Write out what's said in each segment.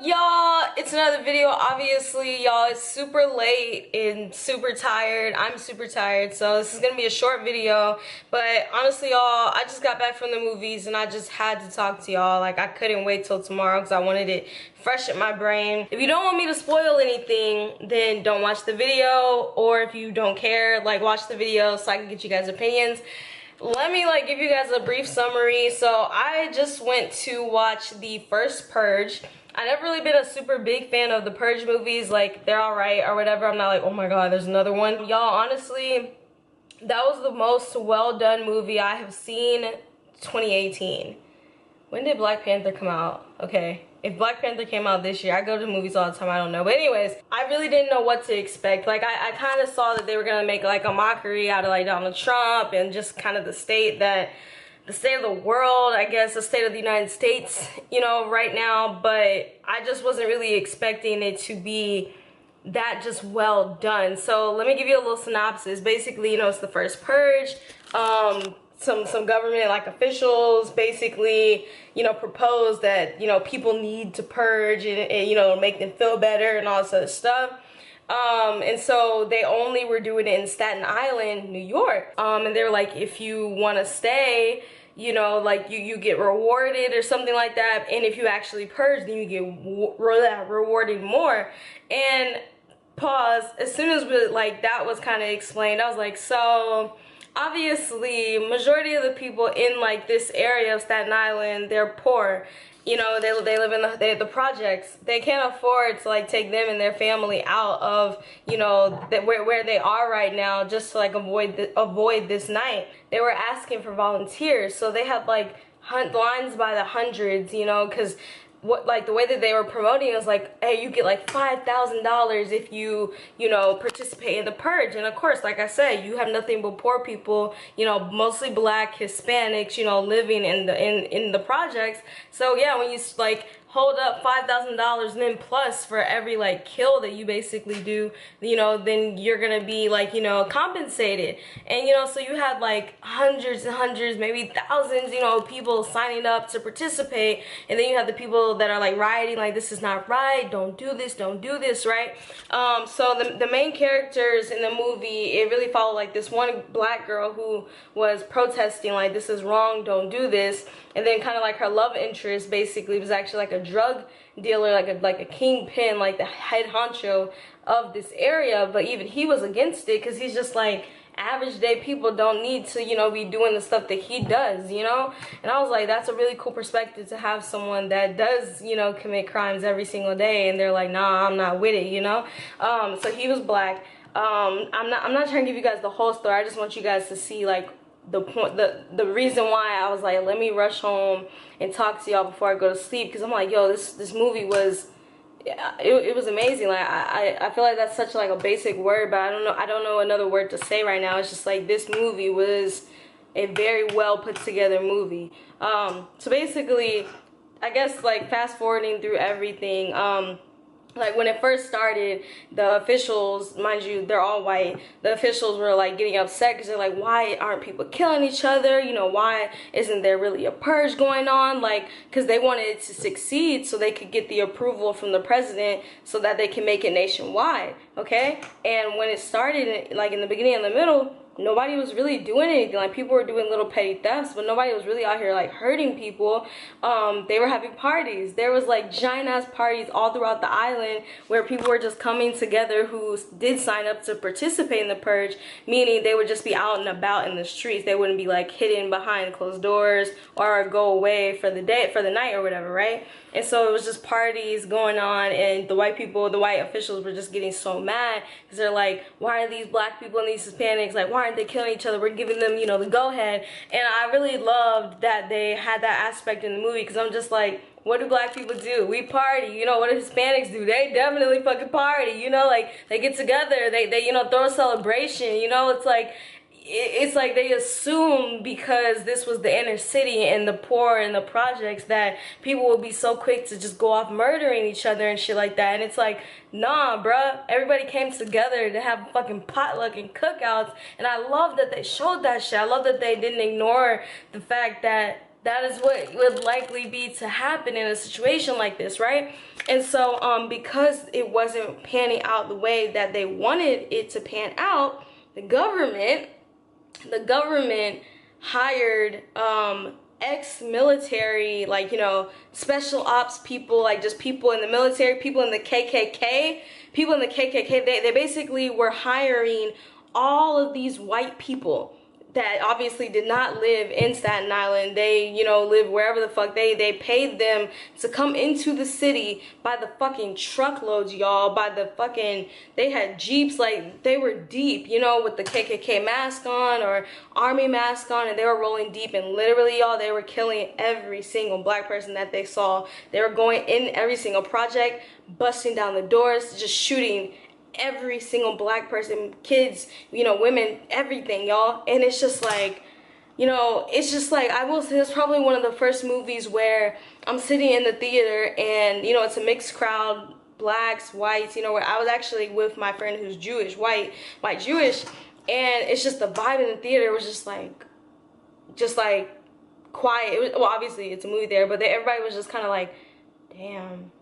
Y'all, it's another video. Obviously, y'all, it's super late and super tired. I'm super tired, so this is gonna be a short video. But honestly, y'all, I just got back from the movies and I just had to talk to y'all. Like, I couldn't wait till tomorrow because I wanted it fresh in my brain. If you don't want me to spoil anything, then don't watch the video. Or if you don't care, like, watch the video so I can get you guys' opinions. Let me give you guys a brief summary. So I just went to watch the first Purge. I never really been a super big fan of the Purge movies. Like, they're alright or whatever. I'm not like, oh my god, there's another one. Y'all, honestly, that was the most well done movie I have seen 2018. When did Black Panther come out? Okay, if Black Panther came out this year, I go to movies all the time, I don't know. But anyways, I really didn't know what to expect. Like, I kind of saw that they were gonna make like a mockery out of like Donald Trump and just kind of the state of the world, I guess, the state of the United States, you know, right now. But I just wasn't really expecting it to be that just well done. So let me give you a little synopsis. Basically, you know, it's the first Purge. Some government like officials basically, you know, propose that, you know, people need to purge and you know, make them feel better and all this other stuff. And so they only were doing it in Staten Island, New York. And they were like, if you want to stay, you know, like you get rewarded or something like that. And if you actually purge, then you get rewarded more. And pause, as soon as that was kind of explained, I was like, so obviously majority of the people in like this area of Staten Island, they're poor. You know, they live in the projects. They can't afford to like take them and their family out of, you know, where they are right now, just to like avoid this night. They were asking for volunteers, so they had like lines by the hundreds, you know, because the way that they were promoting it was like, hey, you get like $5,000 if you know, participate in the purge. And of course, like I said, you have nothing but poor people, you know, mostly black, Hispanics, you know, living in the projects. So yeah, when you like hold up $5,000 and then plus for every like kill that you basically do, you know, then you're gonna be like, you know, compensated. And you know, so you had like hundreds and hundreds, maybe thousands, you know, people signing up to participate. And then you have the people that are like rioting, like, this is not right, don't do this, right? So the main characters in the movie, it really followed like this one black girl who was protesting like, this is wrong, don't do this. And then kind of like her love interest basically was actually like a drug dealer, like a kingpin, like the head honcho of this area. But even he was against it because he's just like, average day people don't need to, you know, be doing the stuff that he does, you know. And I was like, that's a really cool perspective to have someone that does, you know, commit crimes every single day, and they're like, nah, I'm not with it, you know. So he was black. I'm not trying to give you guys the whole story. I just want you guys to see like the reason why I was like, let me rush home and talk to y'all before I go to sleep, because I'm like, yo, this movie was, it was amazing. Like, I feel like that's such like a basic word, but I don't know another word to say right now. It's just like, this movie was a very well put together movie. So basically, I guess like fast forwarding through everything, like when it first started, the officials, mind you, they're all white. The officials were like getting upset because they're like, why aren't people killing each other? You know, why isn't there really a purge going on? Like, because they wanted it to succeed so they could get the approval from the president so that they can make it nationwide, okay? And when it started, like in the beginning and the middle, nobody was really doing anything. Like, people were doing little petty thefts, but nobody was really out here like hurting people. They were having parties. There was like giant ass parties all throughout the island where people were just coming together who did sign up to participate in the purge, meaning they would just be out and about in the streets. They wouldn't be like hidden behind closed doors or go away for the night or whatever, right? And so it was just parties going on, and the white officials were just getting so mad because they're like, why are these black people and these Hispanics, like, why aren't they killing each other? We're giving them, you know, the go-ahead. And I really loved that they had that aspect in the movie, because I'm just like, what do black people do? We party. You know, what do Hispanics do? They definitely fucking party, you know, like, they get together, they you know, throw a celebration, you know. It's like they assume because this was the inner city and the poor and the projects that people will be so quick to just go off murdering each other and shit like that. And it's like, nah, bruh. Everybody came together to have fucking potluck and cookouts. And I love that they showed that shit. I love that they didn't ignore the fact that that is what would likely be to happen in a situation like this, right? And so because it wasn't panning out the way that they wanted it to pan out, the government hired ex-military, like, you know, special ops people, like just people in the military, people in the KKK, they basically were hiring all of these white people that obviously did not live in Staten Island. They, you know, live wherever the fuck. They paid them to come into the city by the fucking truckloads, y'all. By the fucking, they had Jeeps, like, they were deep, you know, with the KKK mask on or army mask on, and they were rolling deep, and literally, y'all, they were killing every single black person that they saw. They were going in every single project, busting down the doors, just shooting every single black person, kids, you know, women, everything, y'all. And it's just like, you know, it's just like, I will say it's probably one of the first movies where I'm sitting in the theater and, you know, it's a mixed crowd, blacks, whites, you know, where I was actually with my friend who's Jewish, white Jewish, and it's just the vibe in the theater was just like quiet. It was, well, obviously it's a movie there, but everybody was just kind of like, damn.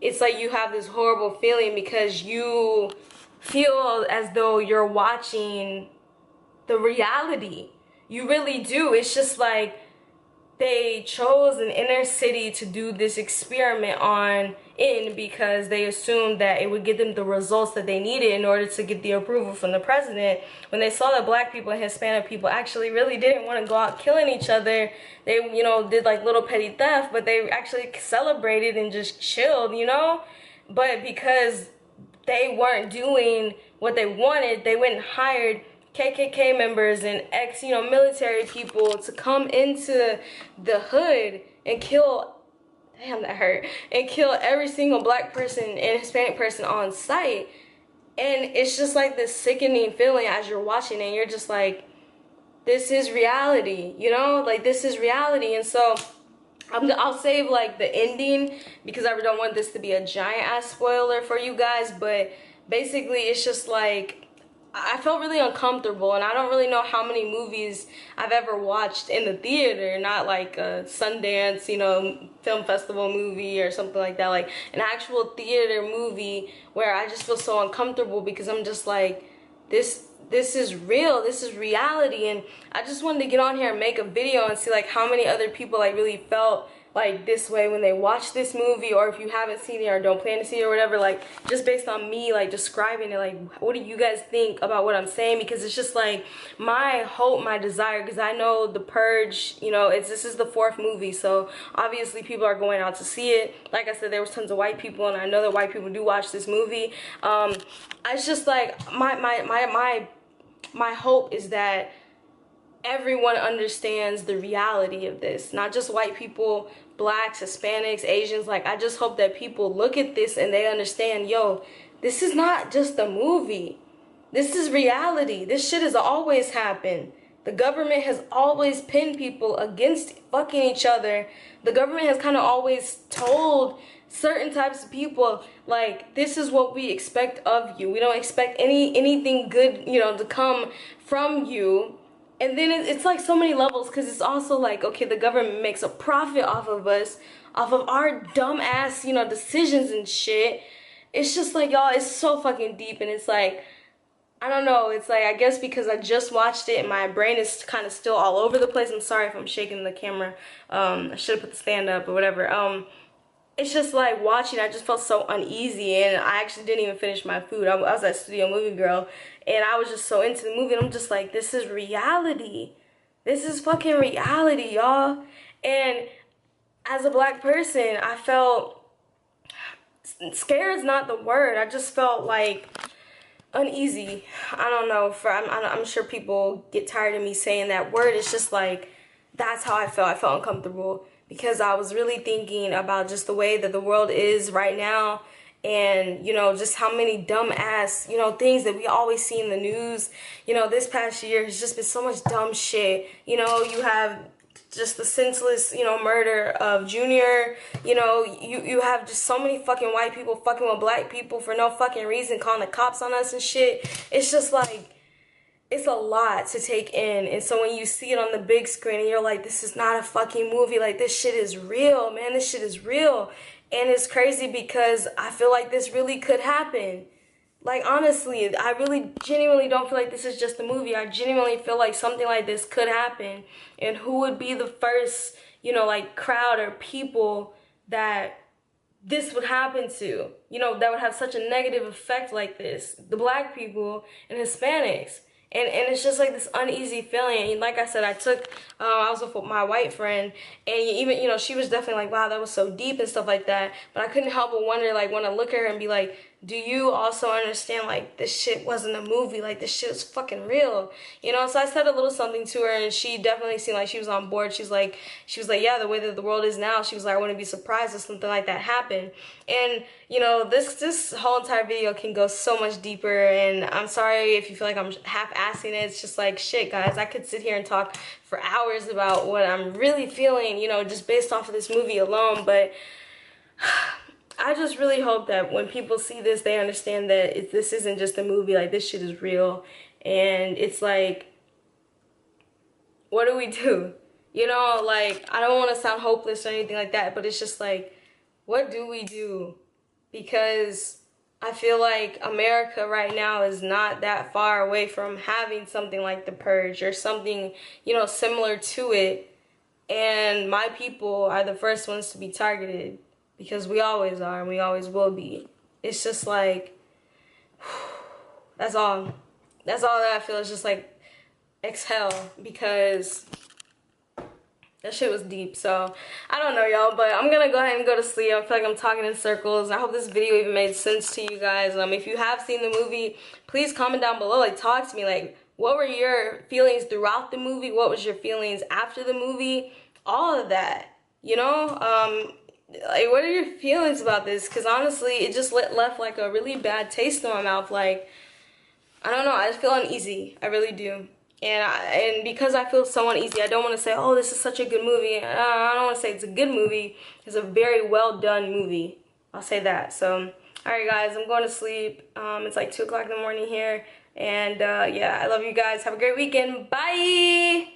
It's like you have this horrible feeling because you feel as though you're watching the reality. You really do. It's just like they chose an inner city to do this experiment in because they assumed that it would give them the results that they needed in order to get the approval from the president. When they saw that black people and Hispanic people actually really didn't want to go out killing each other, they, you know, did like little petty theft, but they actually celebrated and just chilled, you know? But because they weren't doing what they wanted, they went and hired KKK members and ex, you know, military people to come into the hood and kill, damn that hurt, and kill every single black person and Hispanic person on sight. And it's just like this sickening feeling as you're watching it. You're just like, this is reality, you know? Like, this is reality. And so I'll save like the ending because I don't want this to be a giant ass spoiler for you guys. But basically it's just like, I felt really uncomfortable, and I don't really know how many movies I've ever watched in the theater, not like a Sundance, you know, film festival movie or something like that, like an actual theater movie where I just feel so uncomfortable because I'm just like, this is real, this is reality. And I just wanted to get on here and make a video and see like how many other people like really felt like this way when they watch this movie, or if you haven't seen it or don't plan to see it or whatever, like just based on me like describing it, like what do you guys think about what I'm saying? Because it's just like my hope, my desire, because I know the Purge, you know, this is the 4th movie, so obviously people are going out to see it. Like I said, there was tons of white people, and I know that white people do watch this movie. It's just like my hope is that everyone understands the reality of this, not just white people, blacks, Hispanics, Asians. Like, I just hope that people look at this and they understand, yo, this is not just a movie. This is reality. This shit has always happened. The government has always pinned people against fucking each other. The government has kind of always told certain types of people, like, this is what we expect of you. We don't expect anything good, you know, to come from you. And then it's like so many levels, because it's also like, okay, the government makes a profit off of us, off of our dumb ass, you know, decisions and shit. It's just like, y'all, it's so fucking deep. And it's like, I don't know, it's like, I guess because I just watched it and my brain is kind of still all over the place. I'm sorry if I'm shaking the camera. I should have put the stand up or whatever. It's just like watching, I just felt so uneasy, and I actually didn't even finish my food. I was that studio movie girl, and I was just so into the movie, and I'm just like, this is reality. This is fucking reality, y'all. And as a black person, I felt, scared is not the word, I just felt like uneasy. I don't know, I'm sure people get tired of me saying that word. It's just like, that's how I felt. I felt uncomfortable because I was really thinking about just the way that the world is right now, and, you know, just how many dumb ass, you know, things that we always see in the news. You know, this past year has just been so much dumb shit. You know, you have just the senseless, you know, murder of Junior. You know, you have just so many fucking white people fucking with black people for no fucking reason, calling the cops on us and shit. It's just like, it's a lot to take in. And so when you see it on the big screen and you're like, this is not a fucking movie, like this shit is real, man, this shit is real. And it's crazy because I feel like this really could happen. Like, honestly, I really genuinely don't feel like this is just a movie. I genuinely feel like something like this could happen. And who would be the first, you know, like, crowd or people that this would happen to? You know, that would have such a negative effect like this. The black people and Hispanics. And it's just like this uneasy feeling. And like I said, I was with my white friend, and even, you know, she was definitely like, wow, that was so deep and stuff like that. But I couldn't help but wonder, like, want to look at her and be like, do you also understand, like, this shit wasn't a movie, like, this shit was fucking real, you know? So I said a little something to her, and she definitely seemed like she was on board. She was like, yeah, the way that the world is now, she was like, I wouldn't be surprised if something like that happened. And, you know, this whole entire video can go so much deeper, and I'm sorry if you feel like I'm half-assing it. It's just like, shit, guys, I could sit here and talk for hours about what I'm really feeling, you know, just based off of this movie alone, but I just really hope that when people see this, they understand that this isn't just a movie. Like, this shit is real. And it's like, what do we do? You know, like, I don't want to sound hopeless or anything like that, but it's just like, what do we do? Because I feel like America right now is not that far away from having something like the Purge or something, you know, similar to it. And my people are the first ones to be targeted. Because we always are, and we always will be. It's just like, that's all. That's all that I feel. It's just like, exhale, because that shit was deep. So, I don't know, y'all, but I'm gonna go ahead and go to sleep. I feel like I'm talking in circles. I hope this video even made sense to you guys. If you have seen the movie, please comment down below. Like, talk to me. Like, what were your feelings throughout the movie? What was your feelings after the movie? All of that, you know? Like, what are your feelings about this? Because honestly, it just left like a really bad taste in my mouth. Like, I don't know, I just feel uneasy. I really do. And because I feel so uneasy, I don't want to say, oh, this is such a good movie. I don't want to say it's a good movie. It's a very well done movie. I'll say that. So, alright guys, I'm going to sleep. It's like 2 o'clock in the morning here. And yeah, I love you guys. Have a great weekend. Bye!